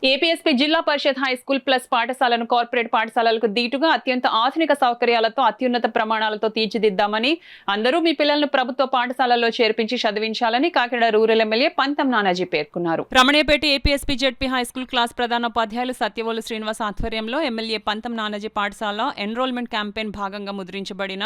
APSP జిల్లా పరిషత్ high school plus పాఠశాలను corporate పాఠశాలలకు దీటుగా అత్యంత ఆధునిక సౌకర్యాలతో అత్యున్నత ప్రమాణాలతో తీర్చిదిద్దామని అందరూ మీ పిల్లలను ప్రభుత్వ పాఠశాలల్లో చేర్పించి చదివించాలని కాకినాడ రూరల్ ఎమ్మెల్యే పంతం నానాజీ పేర్కొన్నారు. Ramanayyapeta APSP ZP high school class ప్రధానోపాధ్యాయులు సత్యవోలు శ్రీనివాస్ ఆధ్వర్యంలో ఎమ్మెల్యే పంతం నానాజీ పాఠశాల ఎన్రోల్మెంట్ క్యాంపెయిన్ భాగంగా ముద్రించబడిన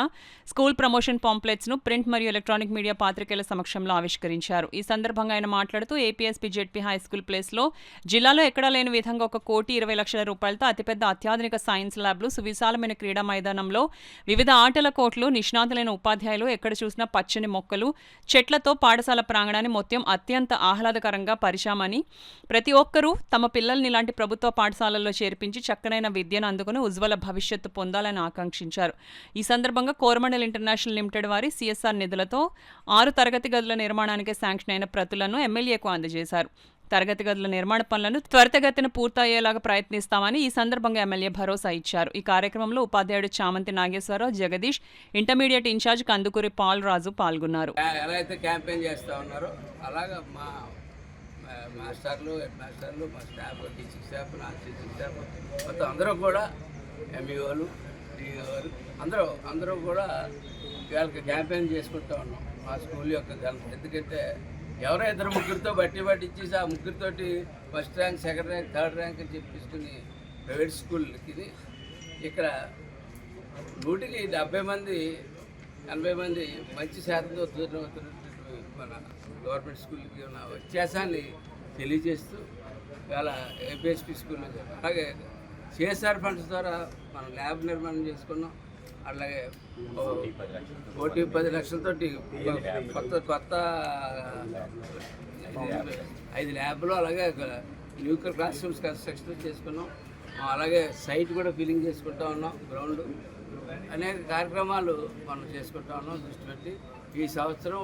స్కూల్ ప్రమోషన్ పాంప్లెట్స్ ను ప్రింట్ మరియు ఎలక్ట్రానిక్ మీడియా పాత్రికేయుల సమక్షంలో ఆవిష్కరించారు. ఈ సందర్భంగా ఆయన మాట్లాడుతూ APSP ZP high school place లో జిల్లాలో ఎక్కడా లేని విధంగా 1,20,00,000 రూపాయలతో అతిపెద్ద అత్యాధునిక సైన్స్ ల్యాబ్లు, సువిశాలమైన క్రీడా మైదానంలో వివిధ ఆటల కోర్టులు, నిష్ణాతులైన ఉపాధ్యాయులు, ఎక్కడ చూసినా పచ్చని మొక్కలు, చెట్లతో పాఠశాల ప్రాంగణాన్ని మొత్తం అత్యంత ఆహ్లాదకరంగా పరిచామని, ప్రతి ఒక్కరూ తమ పిల్లల్ని ఇలాంటి ప్రభుత్వ పాఠశాలల్లో చేర్పించి చక్కనైన విద్యను అందుకుని ఉజ్వల భవిష్యత్తు పొందాలని ఆకాంక్షించారు. ఈ సందర్భంగా కోరమండల్ ఇంటర్నేషనల్ లిమిటెడ్ వారి సిఎస్ఆర్ నిధులతో 6 తరగతి గదుల నిర్మాణానికి శాంక్షన్ అయిన ప్రతులను ఎమ్మెల్యేకు అందజేశారు. తరగతి గదుల నిర్మాణ పనులను త్వరితగతిన పూర్తయ్యేలాగా ప్రయత్నిస్తామని ఈ సందర్భంగా ఎమ్మెల్యే భరోసా ఇచ్చారు. ఈ కార్యక్రమంలో ఉపాధ్యాయుడు Chamanthi Nageswararao, Jagadish, intermediate incharge Kandukuri Paul Raju పాల్గొన్నారు. ఎలా అయితే క్యాంపెయిన్ చేస్తూ ఉన్నారో అలాగా మా మాస్టర్లు, హెడ్ మాస్టర్లు, మా staff, teaching staff, non teaching staff మొత్తం అందరూ కూడా ఎంఈఓలు, డిఓలు అందరూ కూడా వాళ్ళకి క్యాంపెయిన్ చేసుకుంటూ ఉన్నాం మా స్కూల్ యొక్క ఘనత. ఎందుకంటే ఎవరో 2-3 బట్టి ఇచ్చేసి ఆ ముగ్గురితోటి first rank, second rank, third rank అని చెప్పేసుకుని ప్రైవేట్ స్కూల్కి ఇక్కడ 100కి 70 మంది 80 మంది మంచి శాతంతో అవుతున్నటువంటి మన గవర్నమెంట్ స్కూల్కి ఉన్న వ్యత్యాసాన్ని తెలియజేస్తూ ఇవాళ ఏపీఎస్పీ స్కూల్ అలాగే సిఎస్ఆర్ ఫండ్స్ ద్వారా మనం ల్యాబ్ నిర్మాణం చేసుకున్నాం. అలాగే 1,10 లక్షలతోటి కొత్త 5 ల్యాబ్లు, అలాగే న్యూక్లియర్ క్లాస్ రూమ్స్ కన్స్ట్రక్షన్ చేసుకున్నాం. అలాగే సైట్ కూడా ఫిల్లింగ్ చేసుకుంటా ఉన్నాం. గ్రౌండ్ అనేక కార్యక్రమాలు మనం చేసుకుంటా ఉన్నాం. దృష్టి పెట్టి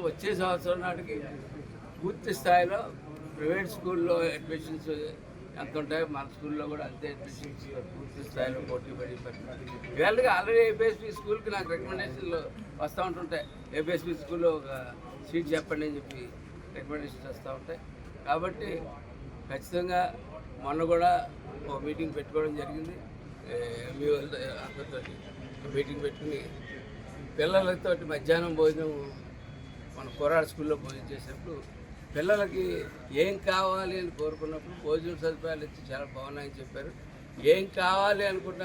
వచ్చే సంవత్సరం నాటికి పూర్తి స్థాయిలో ప్రైవేట్ స్కూల్లో అడ్మిషన్స్ ఎంత ఉంటాయో మన స్కూల్లో కూడా అంతే అడ్మిషన్స్ పూర్తి స్థాయిలో పోటీ పడి వీళ్ళకి ఆల్రెడీ ఏపీఎస్పీ స్కూల్కి నాకు రికమెండేషన్లు వస్తూ ఉంటుంటాయి. ఏపీఎస్పీ స్కూల్లో ఒక సీట్ చెప్పండి అని చెప్పి రికమెండేషన్స్ వస్తూ ఉంటాయి. కాబట్టి ఖచ్చితంగా మొన్న కూడా ఒక మీటింగ్ పెట్టుకోవడం జరిగింది. మీ అందరితో మీటింగ్ పెట్టుకుని పిల్లలతో మధ్యాహ్నం భోజనం మన కోరాడు స్కూల్లో భోజనం చేసినప్పుడు పిల్లలకి ఏం కావాలి అని కోరుకున్నప్పుడు భోజనం సదుపాయాలు ఇచ్చి చాలా బాగున్నాయని చెప్పారు. ఏం కావాలి అనుకున్న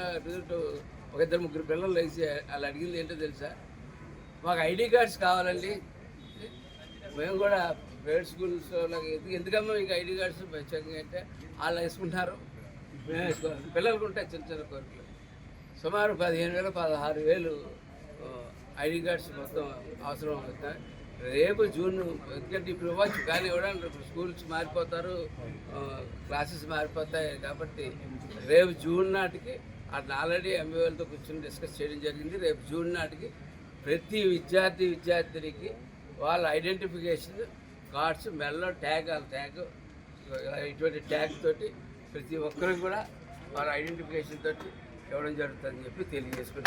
ఒక 2-3 పిల్లలు వేసి వాళ్ళు అడిగింది ఏంటో తెలుసా, మాకు ఐడి కార్డ్స్ కావాలండి. మేము కూడా ప్రైవేట్ స్కూల్స్లో ఎందుకమ్మా మీకు ఐడి కార్డ్స్ ప్రత్యేకంగా అంటే వాళ్ళు వేసుకుంటారు, మేము వేసుకోవాలి. పిల్లలకు ఉంటాయి చిన్న కోరికలు. సుమారు 15,000 16,000 ఐడి కార్డ్స్ మొత్తం అవసరం అవుతాయి. రేపు జూన్, ఎందుకంటే ఇప్పుడు ఇవ్వచ్చు కానీ ఇవ్వడానికి స్కూల్స్ మారిపోతారు, క్లాసెస్ మారిపోతాయి. కాబట్టి రేపు జూన్ నాటికి అట్లా ఆల్రెడీ ఎంఈఓలతో కూర్చొని డిస్కస్ చేయడం జరిగింది. రేపు జూన్ నాటికి ప్రతి విద్యార్థినికి వాళ్ళ ఐడెంటిఫికేషన్ కార్డ్స్ మెల్లో ట్యాగ్ ఇటువంటి ట్యాగ్ తోటి ప్రతి ఒక్కరికి కూడా వాళ్ళ ఐడెంటిఫికేషన్ తోటి ఇవ్వడం జరుగుతుందని చెప్పి తెలియజేసుకుంటారు.